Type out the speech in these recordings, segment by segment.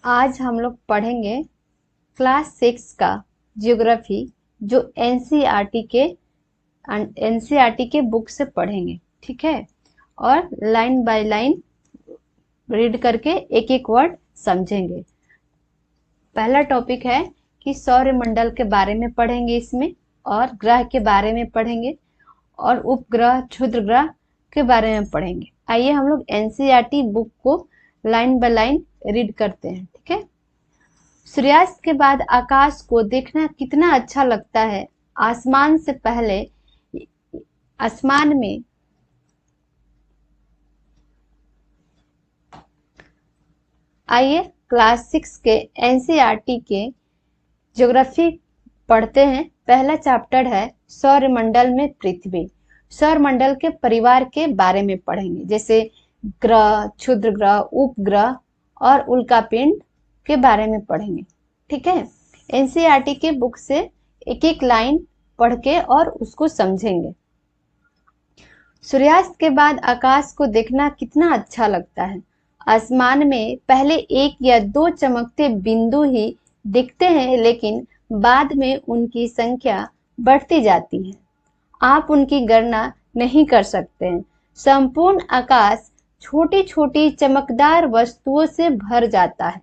आज हम लोग पढ़ेंगे क्लास 6 का ज्योग्राफी जो एनसीईआरटी के बुक से पढ़ेंगे। ठीक है, और लाइन बाय लाइन रीड करके एक एक वर्ड समझेंगे। पहला टॉपिक है कि सौरमंडल के बारे में पढ़ेंगे इसमें, और ग्रह के बारे में पढ़ेंगे, और उपग्रह क्षुद्र ग्रह के बारे में पढ़ेंगे। आइए हम लोग एनसीईआरटी बुक को लाइन बाय लाइन रीड करते हैं। ठीक है। सूर्यास्त के बाद आकाश को देखना कितना अच्छा लगता है। आसमान से पहले आसमान में आइए क्लास 6 के एनसीईआरटी के ज्योग्राफी पढ़ते हैं। पहला चैप्टर है सौरमंडल में पृथ्वी। सौरमंडल के परिवार के बारे में पढ़ेंगे, जैसे ग्रह, क्षुद्र ग्रह, उपग्रह और उल्कापिंड के बारे में पढ़ेंगे। ठीक है, एनसीईआरटी के बुक से एक एक लाइन पढ़ के और उसको समझेंगे। सूर्यास्त के बाद आकाश को देखना कितना अच्छा लगता है। आसमान में पहले एक या दो चमकते बिंदु ही दिखते हैं, लेकिन बाद में उनकी संख्या बढ़ती जाती है। आप उनकी गणना नहीं कर सकते हैं। संपूर्ण आकाश छोटी छोटी चमकदार वस्तुओं से भर जाता है,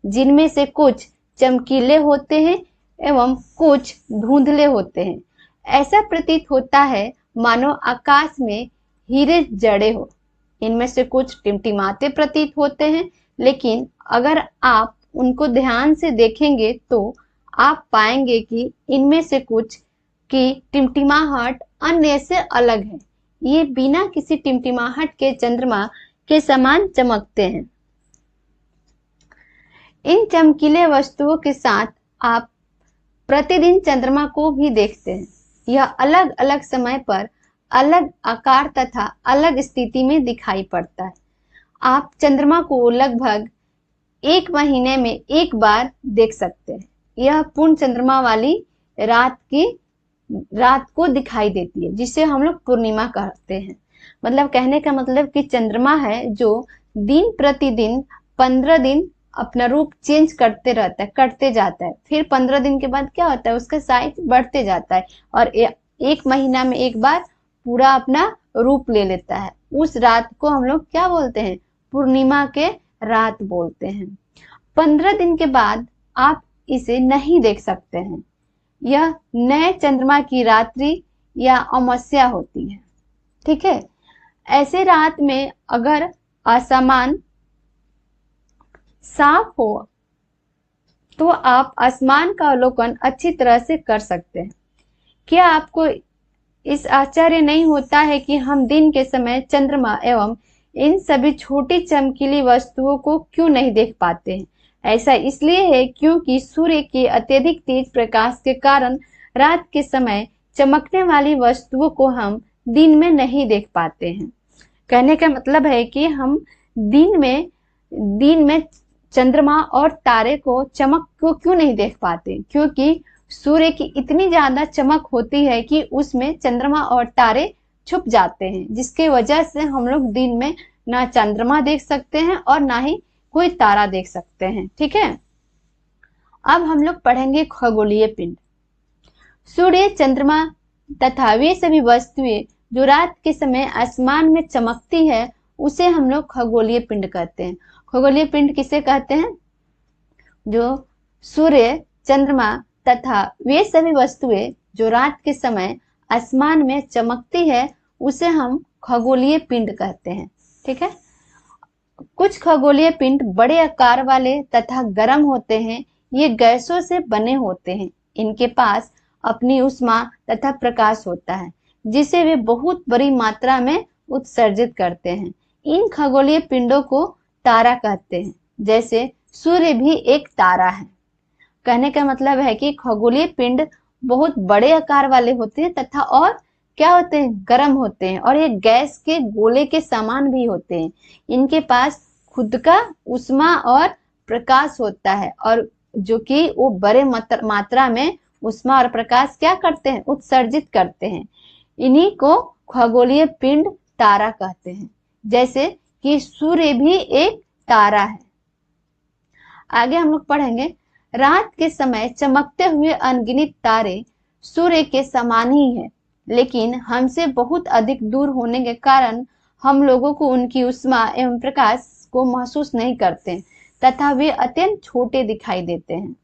जिनमें से कुछ चमकीले होते हैं एवं कुछ धुंधले होते हैं। ऐसा प्रतीत होता है मानो आकाश में हीरे जड़े हो। इनमें से कुछ टिमटिमाते प्रतीत होते हैं, लेकिन अगर आप उनको ध्यान से देखेंगे तो आप पाएंगे कि इनमें से कुछ की टिमटिमाहट अन्य से अलग है। ये बिना किसी टिमटिमाहट के चंद्रमा के समान चमकते हैं। इन चमकीले वस्तुओं के साथ आप प्रतिदिन चंद्रमा को भी देखते हैं। यह अलग अलग समय पर अलग आकार तथा अलग स्थिति में दिखाई पड़ता है। आप चंद्रमा को लगभग एक महीने में एक बार देख सकते हैं। यह पूर्ण चंद्रमा वाली रात को दिखाई देती है, जिसे हम लोग पूर्णिमा कहते हैं। मतलब कहने का मतलब कि चंद्रमा है जो दिन प्रतिदिन 15 दिन अपना रूप चेंज करते रहता है, करते जाता है। फिर 15 दिन के बाद क्या होता है, उसका साइज बढ़ते जाता है और एक महीना में एक बार पूरा अपना रूप ले लेता है। उस रात को हम लोग क्या बोलते हैं, पूर्णिमा के रात बोलते हैं। 15 दिन के बाद आप इसे नहीं देख सकते हैं। यह नए चंद्रमा की रात्रि या अमावस्या होती है। ठीक है, ऐसे रात में अगर आसमान साफ हो तो आप आसमान का अवलोकन अच्छी तरह से कर सकते हैं। क्या आपको इस आश्चर्य नहीं होता है कि हम दिन के समय चंद्रमा एवं इन सभी छोटी चमकीली वस्तुओं को क्यों नहीं देख पाते हैं? ऐसा इसलिए है क्योंकि सूर्य के अत्यधिक तेज प्रकाश के कारण रात के समय चमकने वाली वस्तुओं को हम दिन में नहीं देख पाते हैं। कहने का मतलब है कि हम दिन में चंद्रमा और तारे को चमक को क्यों नहीं देख पाते, क्योंकि सूर्य की इतनी ज्यादा चमक होती है कि उसमें चंद्रमा और तारे छुप जाते हैं, जिसके वजह से हम लोग दिन में ना चंद्रमा देख सकते हैं और ना ही कोई तारा देख सकते हैं। ठीक है, अब हम लोग पढ़ेंगे खगोलीय पिंड। सूर्य, चंद्रमा तथा वे सभी वस्तुएं जो रात के समय आसमान में चमकती है, उसे हम लोग खगोलीय पिंड कहते हैं। खगोलीय पिंड किसे कहते हैं? जो सूर्य, चंद्रमा तथा वे सभी वस्तुएं जो रात के समय आसमान में चमकती है, उसे हम खगोलीय पिंड कहते हैं। ठीक है, कुछ खगोलीय पिंड बड़े आकार वाले तथा गर्म होते हैं। ये गैसों से बने होते हैं। इनके पास अपनी ऊष्मा तथा प्रकाश होता है, जिसे वे बहुत बड़ी मात्रा में उत्सर्जित करते हैं। इन खगोलीय पिंडों को तारा कहते हैं, जैसे सूर्य भी एक तारा है। कहने का मतलब है कि खगोलीय पिंड बहुत बड़े आकार वाले होते हैं तथा और क्या होते हैं, गर्म होते हैं, और ये गैस के गोले के समान भी होते हैं। इनके पास खुद का ऊष्मा और प्रकाश होता है, और जो कि वो बड़े मात्रा में ऊष्मा और प्रकाश क्या करते हैं, उत्सर्जित करते हैं। इन्हीं को खगोलीय पिंड तारा कहते हैं, जैसे कि सूर्य भी एक तारा है। आगे हम लोग पढ़ेंगे, रात के समय चमकते हुए अनगिनत तारे सूर्य के समान ही है, लेकिन हमसे बहुत अधिक दूर होने के कारण हम लोगों को उनकी उष्मा एवं प्रकाश को महसूस नहीं करते तथा वे अत्यंत छोटे दिखाई देते हैं।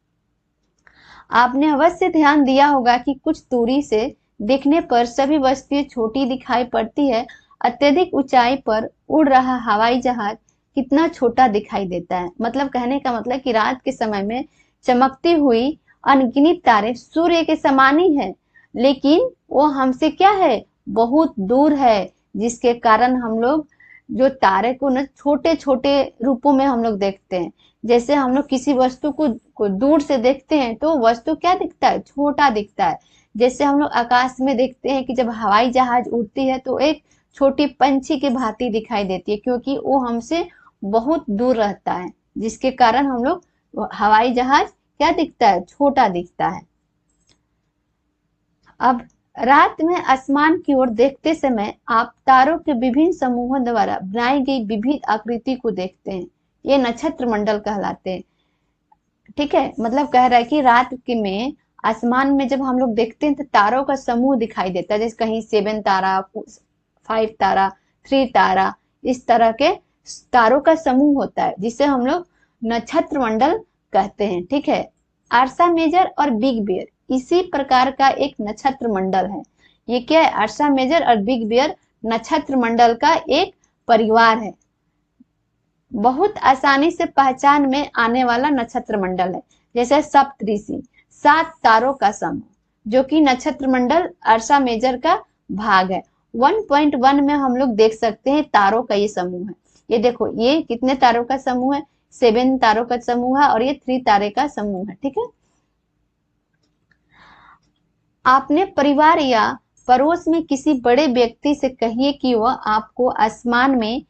आपने अवश्य ध्यान दिया होगा कि कुछ दूरी से देखने पर सभी वस्तुएं छोटी दिखाई पड़ती है। अत्यधिक ऊंचाई पर उड़ रहा हवाई जहाज कितना छोटा दिखाई देता है। मतलब कहने का मतलब कि रात के समय में चमकती हुई अनगिनत तारे सूर्य के समान ही है, लेकिन वो हमसे क्या है, बहुत दूर है, जिसके कारण हम लोग जो तारे को न छोटे छोटे रूपों में हम लोग देखते हैं। जैसे हम लोग किसी वस्तु को दूर से देखते हैं तो वस्तु क्या दिखता है, छोटा दिखता है। जैसे हम लोग आकाश में देखते हैं कि जब हवाई जहाज उड़ती है तो एक छोटी पंछी की भांति दिखाई देती है, क्योंकि वो हमसे बहुत दूर रहता है, जिसके कारण हम लोग हवाई जहाज क्या दिखता है, छोटा दिखता है। अब रात में आसमान की ओर देखते समय आप तारों के विभिन्न समूहों द्वारा बनाई गई विविध आकृति को देखते हैं। ये नक्षत्र मंडल कहलाते हैं। ठीक है, मतलब कह रहा है कि रात के में आसमान में जब हम लोग देखते हैं तो तारों का समूह दिखाई देता है। जैसे कहीं 7 तारा, 5 तारा, 3 तारा, इस तरह के तारों का समूह होता है, जिसे हम लोग नक्षत्र मंडल कहते हैं। ठीक है, अर्सा मेजर और बिग बेयर इसी प्रकार का एक नक्षत्र मंडल है। ये क्या है, अर्सा मेजर और बिग बेयर नक्षत्र मंडल का एक परिवार है। बहुत आसानी से पहचान में आने वाला नक्षत्र मंडल है। जैसे सप्तऋषि, 7 तारों का समूह, जो कि नक्षत्र मंडल अर्सा मेजर का भाग है। 1.1 में हम लोग देख सकते हैं तारों का ये समूह है। ये देखो, ये कितने तारों का समूह है, 7 तारों का समूह है, और ये 3 तारे का समूह है। ठीक है, आपने परिवार या पड़ोस में किसी बड़े व्यक्ति से कहिए कि वह आपको आसमान में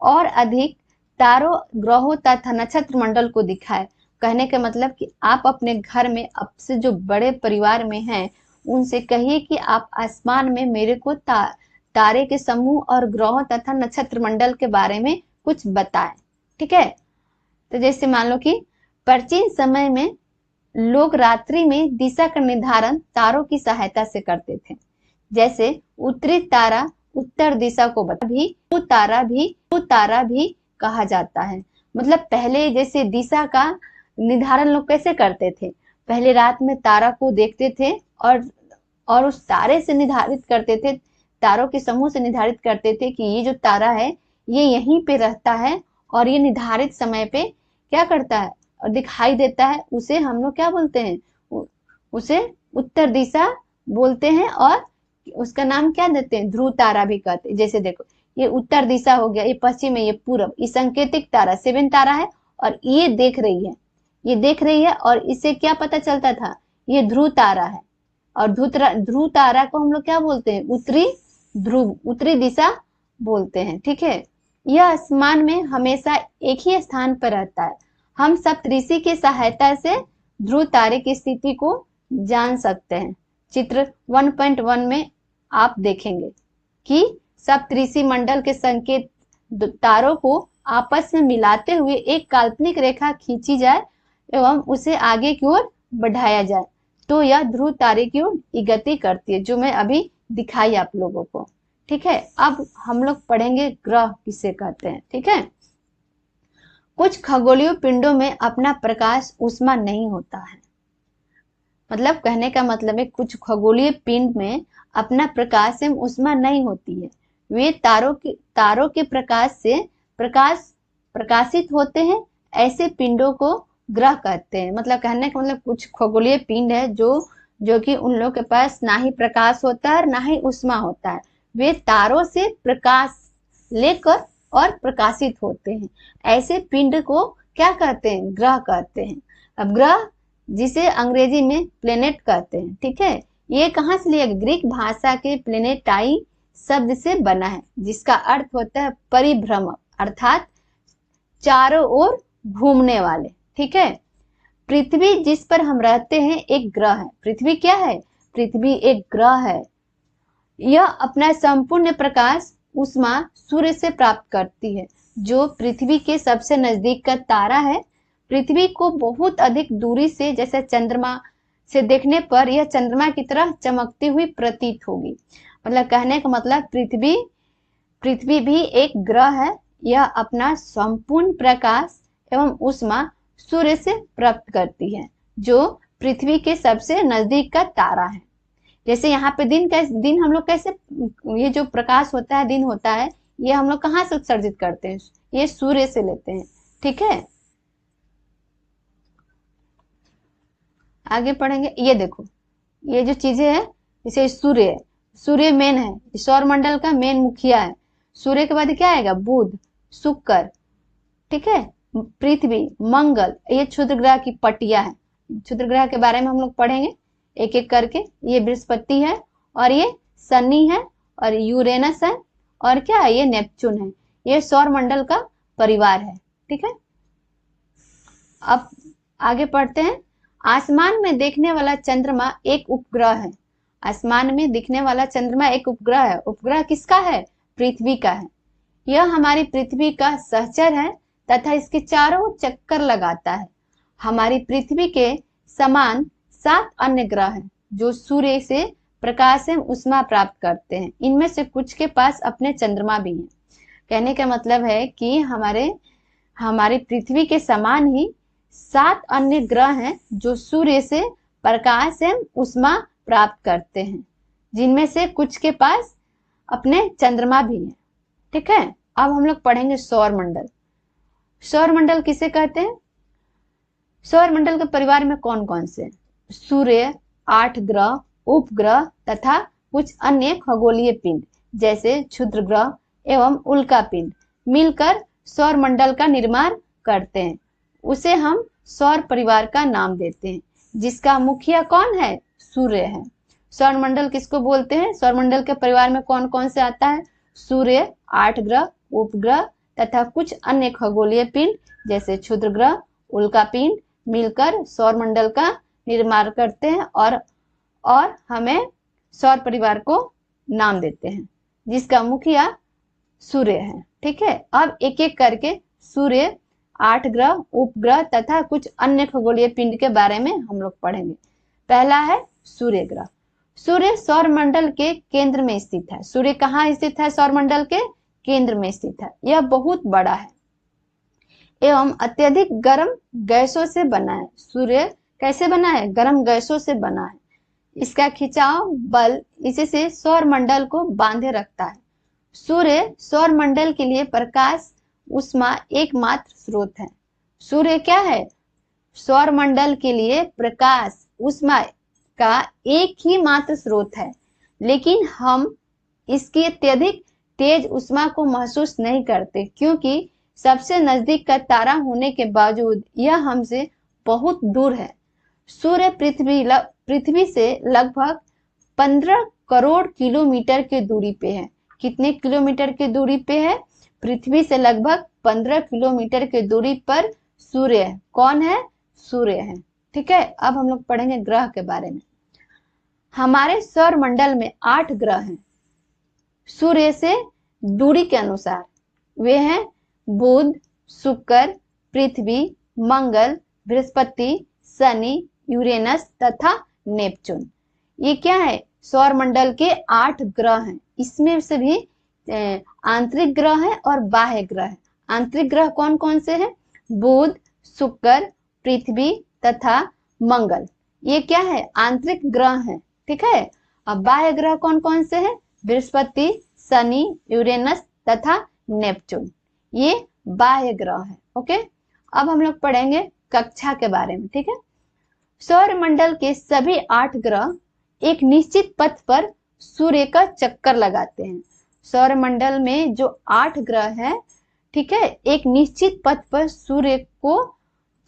और अधिक तारों, ग्रहों तथा नक्षत्र मंडल को दिखाए। कहने का मतलब कि आप अपने घर में आपसे जो बड़े परिवार में हैं उनसे कहिए कि आप आसमान में मेरे को तारे के समूह और ग्रहों तथा नक्षत्र मंडल के बारे में कुछ बताएं। ठीक है, तो जैसे मान लो कि प्राचीन समय में लोग रात्रि में दिशा का निर्धारण तारों की सहायता से करते थे। जैसे उत्तरी तारा उत्तर दिशा को तारा भी कहा जाता है। मतलब पहले जैसे दिशा का निर्धारण लोग कैसे करते थे, पहले रात में तारा को देखते थे और उस तारे से निर्धारित करते थे, तारों के समूह से निर्धारित करते थे कि ये जो तारा है ये यहीं पे रहता है और ये निर्धारित समय पे क्या करता है और दिखाई देता है। उसे हम लोग क्या बोलते हैं, उसे उत्तर दिशा बोलते हैं, और उसका नाम क्या देते हैं, ध्रुव तारा भी कहते हैं। जैसे देखो, ये उत्तर दिशा हो गया, ये पश्चिम है, ये पूरब। ये संकेतिक तारा 7 तारा है और ये देख रही है और इससे क्या पता चलता था, ये ध्रुव तारा है। और ध्रुव तारा को हम लोग क्या बोलते हैं, उत्तरी ध्रुव, उत्तरी दिशा बोलते हैं। ठीक है, यह आसमान में हमेशा एक ही स्थान पर रहता है। हम सप्तऋषि की सहायता से ध्रुव तारे की स्थिति को जान सकते हैं। चित्र 1.1 में आप देखेंगे कि सप्तऋषि मंडल के संकेत तारों को आपस में मिलाते हुए एक काल्पनिक रेखा खींची जाए एवं उसे आगे की ओर बढ़ाया जाए तो यह ध्रुव तारे की ओर गति करती है, जो मैं अभी दिखाई आप लोगों को। ठीक है, अब हम लोग पढ़ेंगे ग्रह किसे कहते हैं। ठीक है, कुछ खगोलीय पिंडों में अपना प्रकाश ऊष्मा नहीं होता है। मतलब कहने का मतलब है कुछ खगोलीय पिंड में अपना प्रकाश एवं ऊष्मा नहीं होती है। वे तारों के प्रकाश से प्रकाशित होते हैं। ऐसे पिंडों को ग्रह कहते हैं। मतलब कहने का मतलब कुछ खगोलीय पिंड है जो कि उन लोगों के पास ना ही प्रकाश होता है ना ही ऊष्मा होता है। वे तारों से प्रकाश लेकर और प्रकाशित होते हैं। ऐसे पिंड को क्या कहते हैं, ग्रह कहते हैं। अब ग्रह जिसे अंग्रेजी में प्लेनेट कहते हैं। ठीक है, ये कहाँ से लिया, ग्रीक भाषा के प्लेनेटाई शब्द से बना है, जिसका अर्थ होता है परिभ्रमक, अर्थात चारों ओर घूमने वाले। ठीक है, पृथ्वी जिस पर हम रहते हैं एक ग्रह है। पृथ्वी क्या है, पृथ्वी एक ग्रह है। यह अपना संपूर्ण प्रकाश ऊष्मा सूर्य से प्राप्त करती है, जो पृथ्वी के सबसे नजदीक का तारा है। पृथ्वी को बहुत अधिक दूरी से जैसे चंद्रमा से देखने पर यह चंद्रमा की तरह चमकती हुई प्रतीत होगी। मतलब कहने का मतलब पृथ्वी भी एक ग्रह है। यह अपना संपूर्ण प्रकाश एवं ऊष्मा सूर्य से प्राप्त करती है, जो पृथ्वी के सबसे नजदीक का तारा है। जैसे यहाँ पे दिन हम लोग कैसे, ये जो प्रकाश होता है, दिन होता है, ये हम लोग कहाँ से उत्सर्जित करते हैं? ये सूर्य से लेते हैं। ठीक है, आगे पढ़ेंगे। ये देखो, ये जो चीजें है, जैसे सूर्य है, सूर्य मेन है, सौरमंडल का मेन मुखिया है। सूर्य के बाद क्या आएगा? बुध, शुक्र, ठीक है, पृथ्वी, मंगल, ये क्षुद्र ग्रह की पट्टियां है। क्षुद्र ग्रह के बारे में हम लोग पढ़ेंगे एक एक करके। ये बृहस्पति है, और ये शनि है, और यूरेनस है, और क्या है? ये नेपच्यून है। ये सौरमंडल का परिवार है। ठीक है, अब आगे पढ़ते हैं। आसमान में देखने वाला चंद्रमा एक उपग्रह है। आसमान में दिखने वाला चंद्रमा एक उपग्रह है। उपग्रह किसका है? पृथ्वी का है। यह हमारी पृथ्वी का सहचर है तथा इसके चारों चक्कर लगाता है। हमारी पृथ्वी के समान 7 अन्य ग्रह हैं जो सूर्य से प्रकाश एवं ऊष्मा प्राप्त करते हैं। इनमें से कुछ के पास अपने चंद्रमा भी हैं। कहने का मतलब है कि हमारी पृथ्वी के समान ही 7 अन्य ग्रह हैं जो सूर्य से प्रकाश एवं ऊष्मा प्राप्त करते हैं, जिनमें से कुछ के पास अपने चंद्रमा भी हैं। ठीक है, अब हम लोग पढ़ेंगे सौरमंडल। सौरमंडल किसे कहते हैं? सौरमंडल के परिवार में कौन कौन से? सूर्य, 8 ग्रह, उपग्रह तथा कुछ अन्य खगोलीय पिंड जैसे क्षुद्र ग्रह एवं उल्का पिंड मिलकर सौरमंडल का निर्माण करते हैं। उसे हम सौर परिवार का नाम देते हैं, जिसका मुखिया कौन है? सूर्य है। सौरमंडल किसको बोलते हैं? सौरमंडल के परिवार में कौन कौन से आता है? सूर्य, 8 ग्रह, उपग्रह तथा कुछ अन्य खगोलीय पिंड जैसे क्षुद्र ग्रह, उल्का पिंड मिलकर सौरमंडल का निर्माण करते हैं और हमें सौर परिवार को नाम देते हैं, जिसका मुखिया सूर्य है। ठीक है, अब एक एक करके सूर्य, 8 ग्रह, उपग्रह तथा कुछ अन्य खगोलीय पिंड के बारे में हम लोग पढ़ेंगे। पहला है सूर्य ग्रह। सूर्य सौरमंडल के केंद्र में स्थित है। सूर्य कहाँ स्थित है? सौरमंडल के केंद्र में स्थित है। यह बहुत बड़ा है एवं अत्यधिक गर्म गैसों से बना है। सूर्य कैसे बना है? गर्म गैसों से बना है। इसका खिंचाव बल इसे सौरमंडल को बांधे रखता है। सूर्य सौरमंडल के लिए प्रकाश ऊष्मा एकमात्र स्रोत है। सूर्य क्या है? सौरमंडल के लिए प्रकाश ऊष्मा का एक ही मात्र स्रोत है, लेकिन हम इसकी अत्यधिक तेज ऊष्मा को महसूस नहीं करते, क्योंकि सबसे नजदीक का तारा होने के बावजूद यह हमसे बहुत दूर है। सूर्य पृथ्वी से लगभग 15 करोड़ किलोमीटर की दूरी पे है। कितने किलोमीटर की दूरी पे है? पृथ्वी से लगभग 15 किलोमीटर की दूरी पर सूर्य है। कौन है? सूर्य है। ठीक है, अब हम लोग पढ़ेंगे ग्रह के बारे में। हमारे सौरमंडल में 8 ग्रह हैं। सूर्य से दूरी के अनुसार वे हैं बुध, शुक्र, पृथ्वी, मंगल, बृहस्पति, शनि, यूरेनस तथा नेपच्यून। ये क्या है? सौरमंडल के 8 ग्रह हैं। इसमें से भी आंतरिक ग्रह है और बाह्य ग्रह है। आंतरिक ग्रह कौन कौन से हैं? बुध, शुक्र, पृथ्वी तथा मंगल। ये क्या है? आंतरिक ग्रह है। ठीक है, अब बाह्य ग्रह कौन कौन से हैं? बृहस्पति, शनि, यूरेनस तथा नेपच्यून। ये बाह्य ग्रह है। ओके, अब हम लोग पढ़ेंगे कक्षा के बारे में। ठीक है, सौरमंडल के सभी 8 ग्रह एक निश्चित पथ पर सूर्य का चक्कर लगाते हैं। सौरमंडल में जो 8 ग्रह है, ठीक है, एक निश्चित पथ पर सूर्य को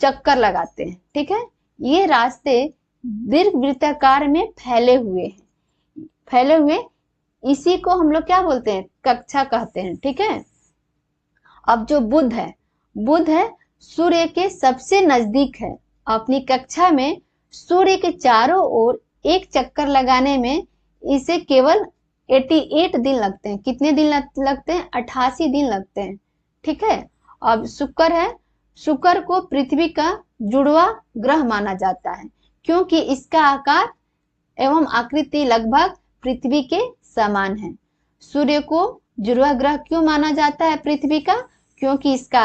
चक्कर लगाते हैं। ठीक है, ये रास्ते दीर्घवृत्ताकार में फैले हुए इसी को हम लोग क्या बोलते हैं? कक्षा कहते हैं। ठीक है, अब जो बुध है सूर्य के सबसे नजदीक है। अपनी कक्षा में सूर्य के चारों ओर एक चक्कर लगाने में इसे केवल 88 दिन लगते हैं। कितने दिन लगते हैं? 88 दिन लगते हैं। ठीक है, अब शुक्र है। शुक्र को पृथ्वी का जुड़वा ग्रह माना जाता है क्योंकि इसका आकार एवं आकृति लगभग पृथ्वी के समान है। सूर्य को जुड़वा ग्रह क्यों माना जाता है पृथ्वी का? क्योंकि इसका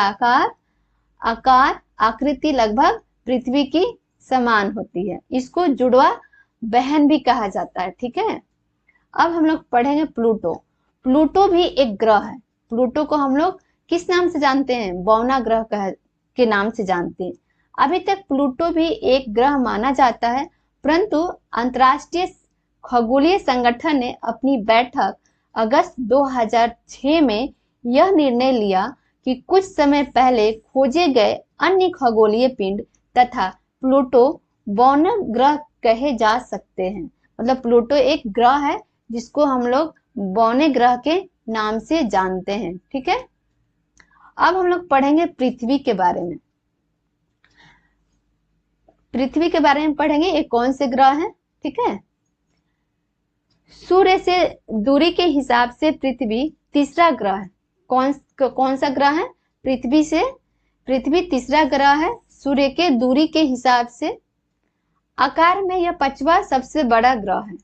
आकार आकृति लगभग पृथ्वी की समान होती है। इसको जुड़वा बहन भी कहा जाता है। ठीक है, अब हम लोग पढ़ेंगे प्लूटो। प्लूटो भी एक ग्रह है। प्लूटो को हम लोग किस नाम से जानते हैं? बौना ग्रह के नाम से जानते हैं। अभी तक प्लूटो भी एक ग्रह माना जाता है, परंतु अंतर्राष्ट्रीय खगोलीय संगठन ने अपनी बैठक अगस्त 2006 में यह निर्णय लिया कि कुछ समय पहले खोजे गए अन्य खगोलीय पिंड तथा प्लूटो बौना ग्रह कहे जा सकते हैं। मतलब प्लूटो एक ग्रह है जिसको हम लोग बौने ग्रह के नाम से जानते हैं। ठीक है, अब हम लोग पढ़ेंगे पृथ्वी के बारे में। पृथ्वी के बारे में पढ़ेंगे, ये कौन से ग्रह हैं? ठीक है, सूर्य से दूरी के हिसाब से पृथ्वी तीसरा ग्रह है। कौन सा ग्रह है? पृथ्वी तीसरा ग्रह है सूर्य के दूरी के हिसाब से। आकार में यह पांचवा सबसे बड़ा ग्रह है।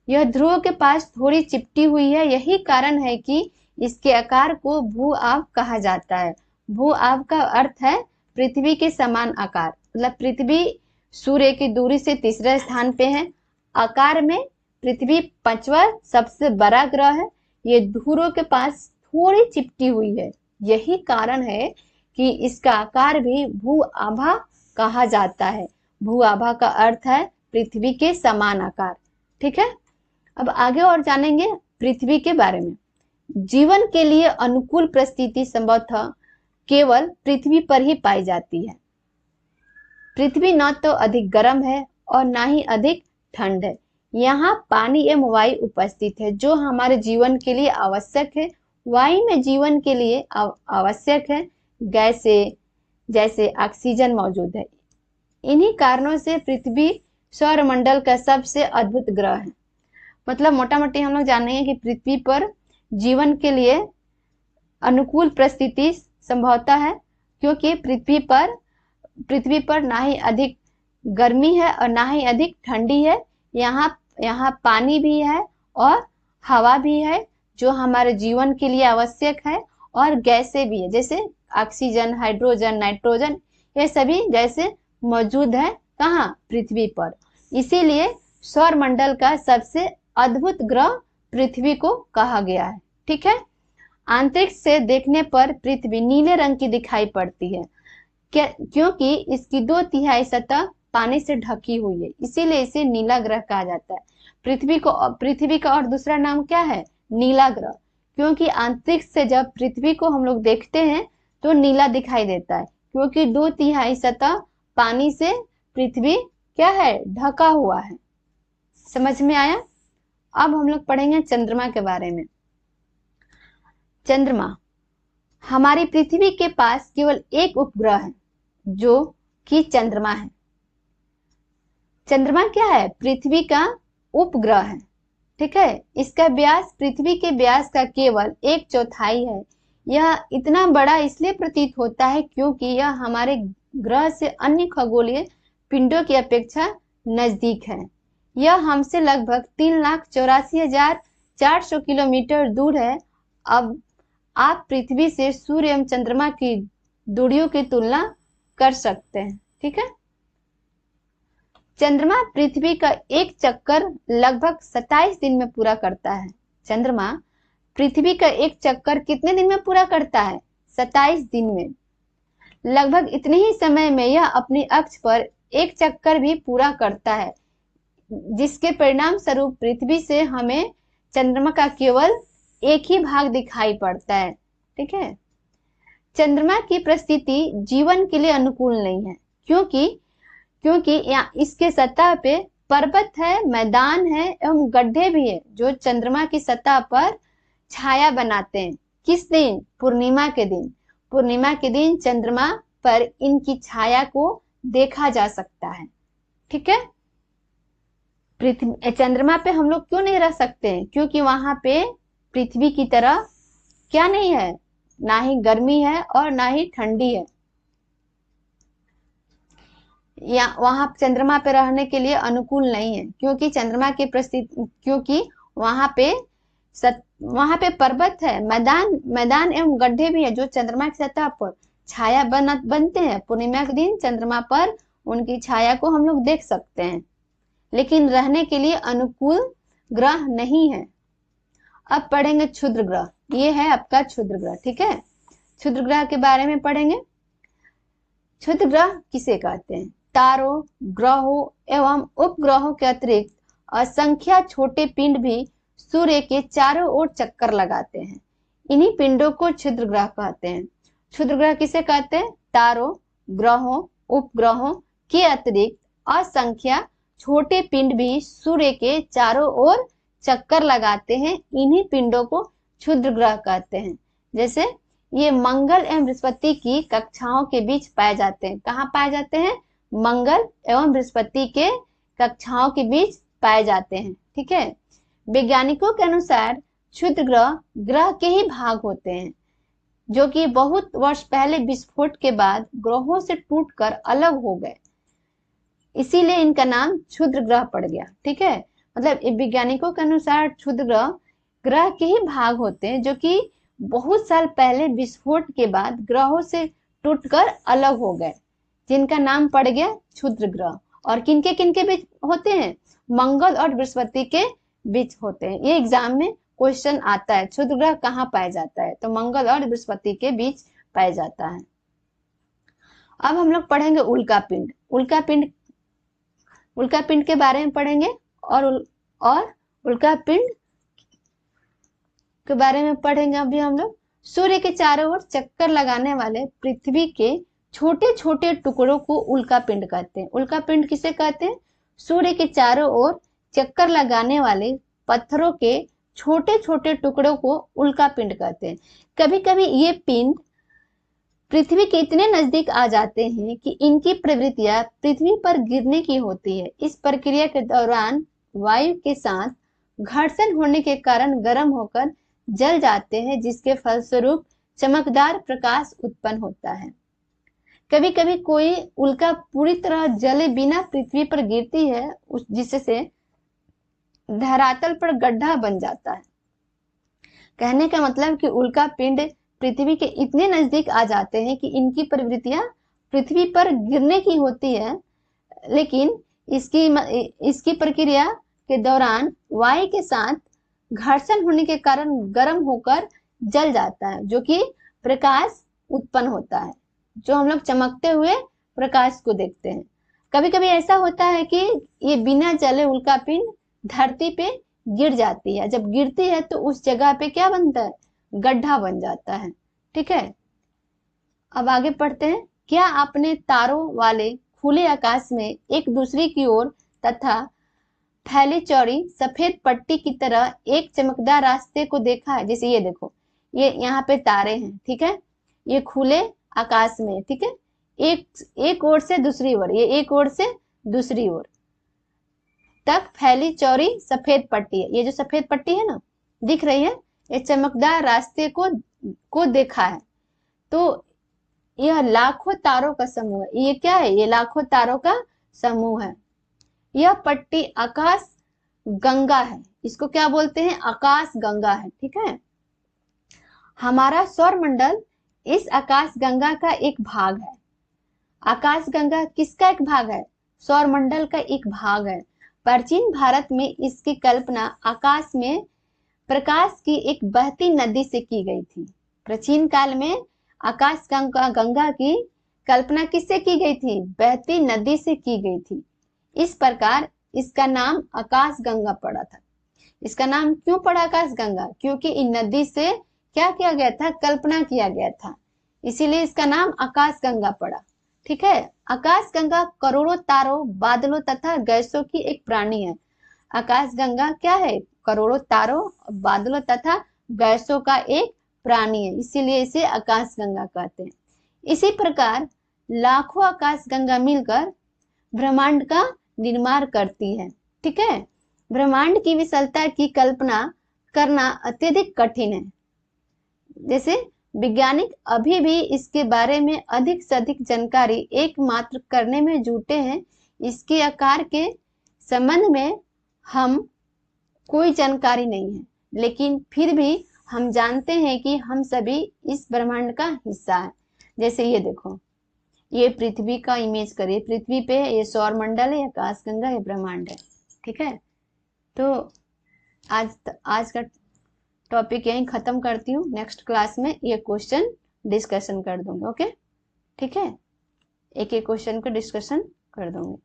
यह ध्रुव के पास थोड़ी चिपटी हुई है। यही कारण है कि इसके आकार को भू आभ कहा जाता है। भू आभ का अर्थ है पृथ्वी के समान आकार। मतलब पृथ्वी सूर्य की दूरी से तीसरे स्थान पे है। आकार में पृथ्वी पांचवा सबसे बड़ा ग्रह है। ये ध्रुव के पास थोड़ी चिपटी हुई है। यही कारण है कि इसका आकार भी भू आभा कहा जाता है। भू आभा का अर्थ है पृथ्वी के समान आकार। ठीक है, अब आगे और जानेंगे पृथ्वी के बारे में। जीवन के लिए अनुकूल परिस्थिति संभवतः केवल पृथ्वी पर ही पाई जाती है। पृथ्वी न तो अधिक गर्म है और ना ही अधिक ठंड है। यहाँ पानी एवं वायु उपस्थित है जो हमारे जीवन के लिए आवश्यक है। वायु में जीवन के लिए आवश्यक है गैसें जैसे ऑक्सीजन मौजूद है। इन्हीं कारणों से पृथ्वी सौरमंडल का सबसे अद्भुत ग्रह है। मतलब मोटा मोटी हम लोग जानेंगे कि पृथ्वी पर जीवन के लिए अनुकूल परिस्थिति संभवतः है क्योंकि पृथ्वी पर ना ही अधिक गर्मी है और ना ही अधिक ठंडी है। यहाँ पानी भी है और हवा भी है जो हमारे जीवन के लिए आवश्यक है, और गैसें भी है जैसे ऑक्सीजन, हाइड्रोजन, नाइट्रोजन, ये सभी गैसें मौजूद है कहाँ? पृथ्वी पर। इसीलिए सौरमंडल का सबसे अद्भुत ग्रह पृथ्वी को कहा गया है। ठीक है, अंतरिक्ष से देखने पर पृथ्वी नीले रंग की दिखाई पड़ती है क्योंकि इसकी 2/3 सतह पानी से ढकी हुई है। इसीलिए इसे नीला ग्रह कहा जाता है। पृथ्वी का और दूसरा नाम क्या है? नीला ग्रह, क्योंकि अंतरिक्ष से जब पृथ्वी को हम लोग देखते हैं तो नीला दिखाई देता है क्योंकि 2/3 सतह पानी से पृथ्वी क्या है? ढका हुआ है। समझ में आया? अब हम लोग पढ़ेंगे चंद्रमा के बारे में। चंद्रमा, हमारी पृथ्वी के पास केवल एक उपग्रह है जो कि चंद्रमा है। चंद्रमा क्या है? पृथ्वी का उपग्रह है। ठीक है, इसका व्यास पृथ्वी के व्यास का केवल 1/4 है। यह इतना बड़ा इसलिए प्रतीत होता है क्योंकि यह हमारे ग्रह से अन्य खगोलीय पिंडों की अपेक्षा नजदीक है। यह हमसे लगभग 3,84,400 किलोमीटर दूर है। अब आप पृथ्वी से सूर्य एवं चंद्रमा की दूरियों की तुलना कर सकते हैं। ठीक है, चंद्रमा पृथ्वी का एक चक्कर लगभग 27 दिन में पूरा करता है। चंद्रमा पृथ्वी का एक चक्कर कितने दिन में पूरा करता है? 27 दिन में। लगभग इतने ही समय में यह अपनी अक्ष पर एक चक्कर भी पूरा करता है, जिसके परिणाम स्वरूप पृथ्वी से हमें चंद्रमा का केवल एक ही भाग दिखाई पड़ता है। ठीक है, चंद्रमा की परिस्थिति जीवन के लिए अनुकूल नहीं है क्योंकि यहाँ इसके सतह पे पर्वत है, मैदान है एवं गड्ढे भी है जो चंद्रमा की सतह पर छाया बनाते हैं। किस दिन? पूर्णिमा के दिन। पूर्णिमा के दिन चंद्रमा पर इनकी छाया को देखा जा सकता है। ठीक है, चंद्रमा पे हम लोग क्यों नहीं रह सकते हैं? क्योंकि वहां पे पृथ्वी की तरह क्या नहीं है? ना ही गर्मी है और ना ही ठंडी है। या वहां चंद्रमा पे रहने के लिए अनुकूल नहीं है, क्योंकि चंद्रमा की परिस्थिति, क्योंकि वहां पे वहां पे पर्वत है, मैदान एवं गड्ढे भी है जो चंद्रमा की सतह पर छाया बनते हैं। पूर्णिमा के दिन चंद्रमा पर उनकी छाया को हम लोग देख सकते हैं, लेकिन रहने के लिए अनुकूल ग्रह नहीं है। अब पढ़ेंगे क्षुद्र ग्रह। ये है आपका क्षुद्र ग्रह, ठीक है। क्षुद्र ग्रह के बारे में पढ़ेंगे। क्षुद्र ग्रह किसे कहते हैं? तारों, ग्रहों एवं उपग्रहों के अतिरिक्त असंख्य छोटे पिंड भी सूर्य के चारों ओर चक्कर लगाते हैं। इन्हीं पिंडों को क्षुद्र ग्रह कहते हैं। क्षुद्र ग्रह किसे कहते हैं? तारों, ग्रहों, उपग्रहों के अतिरिक्त असंख्य छोटे पिंड भी सूर्य के चारों ओर चक्कर लगाते हैं। इन्हीं पिंडों को क्षुद्र ग्रह कहते हैं। जैसे ये मंगल एवं बृहस्पति की कक्षाओं के बीच पाए जाते हैं। कहाँ पाए जाते हैं? मंगल एवं बृहस्पति के कक्षाओं के बीच पाए जाते हैं, ठीक है। वैज्ञानिकों के अनुसार क्षुद्र ग्रह के ही भाग होते हैं, जो कि बहुत वर्ष पहले विस्फोट के बाद ग्रहों से टूटकर अलग हो गए, इसीलिए इनका नाम क्षुद्र ग्रह पड़ गया, ठीक है। मतलब वैज्ञानिकों के अनुसार क्षुद्र ग्रह के ही भाग होते हैं, जो कि बहुत साल पहले विस्फोट के बाद ग्रहों से टूटकर अलग हो गए, जिनका नाम पड़ गया क्षुद्र ग्रह। और किनके बीच होते हैं? मंगल और बृहस्पति के बीच होते हैं। ये एग्जाम में क्वेश्चन आता है, क्षुद्र ग्रह कहाँ पाया जाता है? तो मंगल और बृहस्पति के बीच पाया जाता है। अब हम लोग पढ़ेंगे उल्का पिंड। उल्का पिंड के बारे में पढ़ेंगे और उल्का पिंड के बारे में पढ़ेंगे अभी हम लोग। सूर्य के चारों ओर चक्कर लगाने वाले पृथ्वी के छोटे छोटे टुकड़ों को उल्का पिंड कहते हैं। उल्का पिंड किसे कहते हैं? सूर्य के चारों ओर चक्कर लगाने वाले पत्थरों के छोटे छोटे टुकड़ों को उल्का पिंड कहते हैं। कभी कभी ये पिंड पृथ्वी के इतने नजदीक आ जाते हैं कि इनकी प्रवृत्तियां पृथ्वी पर गिरने की होती है। इस प्रक्रिया के दौरान वायु के साथ घर्षण होने के कारण गर्म होकर जल जाते हैं, जिसके फलस्वरूप चमकदार प्रकाश उत्पन्न होता है। कभी कभी कोई उल्का पूरी तरह जले बिना पृथ्वी पर गिरती है, जिससे धरातल पर गड्ढा बन जाता है। कहने का मतलब कि उल्का पिंड पृथ्वी के इतने नजदीक आ जाते हैं कि इनकी प्रवृत्तियां पृथ्वी पर गिरने की होती है, लेकिन इसकी प्रक्रिया के दौरान वायु के साथ घर्षण होने के कारण गर्म होकर जल जाता है, जो कि प्रकाश उत्पन्न होता है, जो हम लोग चमकते हुए प्रकाश को देखते हैं। कभी कभी ऐसा होता है कि ये बिना जले उल्का पिंड धरती पे गिर जाती है। जब गिरती है तो उस जगह पे क्या बनता है? गड्ढा बन जाता है, ठीक है। अब आगे पढ़ते हैं। क्या आपने तारों वाले खुले आकाश में एक दूसरे की ओर तथा फैली चौड़ी सफेद पट्टी की तरह एक चमकदार रास्ते को देखा है? जैसे ये देखो, ये यहाँ पे तारे हैं, ठीक है, ये खुले आकाश में, ठीक है, एक ओर से दूसरी ओर, ये एक ओर से दूसरी ओर तक फैली चौड़ी सफेद पट्टी है। ये जो सफेद पट्टी है ना, दिख रही है, ये चमकदार रास्ते को देखा है। तो यह लाखों तारों का समूह है। ये क्या है? ये लाखों तारों का समूह है। यह पट्टी आकाश गंगा है। इसको क्या बोलते हैं? आकाश गंगा है, ठीक है। हमारा सौर मंडल इस आकाश गंगा का एक भाग है। आकाश गंगा किसका एक भाग है? सौर मंडल का एक भाग है। प्राचीन भारत में इसकी कल्पना आकाश में प्रकाश की एक बहती नदी से की गई थी। प्राचीन काल में आकाश गंगा की कल्पना किससे की गई थी? बहती नदी से की गई थी। इस प्रकार इसका नाम आकाश गंगा पड़ा था। इसका नाम क्यों पड़ा आकाश गंगा? क्योंकि इन नदी से क्या किया गया था? कल्पना किया गया था, इसीलिए इसका नाम आकाश गंगा पड़ा, ठीक है। आकाश गंगा करोड़ों तारों, बादलों तथा गैसों की एक प्राणी है। आकाश गंगा क्या है? करोड़ों तारों, बादलों तथा गैसों का एक प्राणी है, इसीलिए इसे आकाश गंगा कहते हैं। इसी प्रकार लाखों आकाश गंगा मिलकर ब्रह्मांड का निर्माण करती है, ठीक है। ब्रह्मांड की विशालता की कल्पना करना अत्यधिक कठिन है। जैसे वैज्ञानिक अभी भी इसके बारे में अधिक से अधिक जानकारी एकमात्र करने में जुटे हैं। इसके आकार के संबंध में हम कोई जानकारी नहीं है, लेकिन फिर भी हम जानते हैं कि हम सभी इस ब्रह्मांड का हिस्सा है। जैसे ये देखो, ये पृथ्वी का इमेज करिए, पृथ्वी पे ये सौर मंडल है, आकाशगंगा, ये ब्रह्मांड है। ठीक है, तो आज का टॉपिक यहीं खत्म करती हूँ। नेक्स्ट क्लास में ये क्वेश्चन डिस्कशन कर दूंगी। ओके, ठीक है, एक एक क्वेश्चन को डिस्कशन कर दूंगी।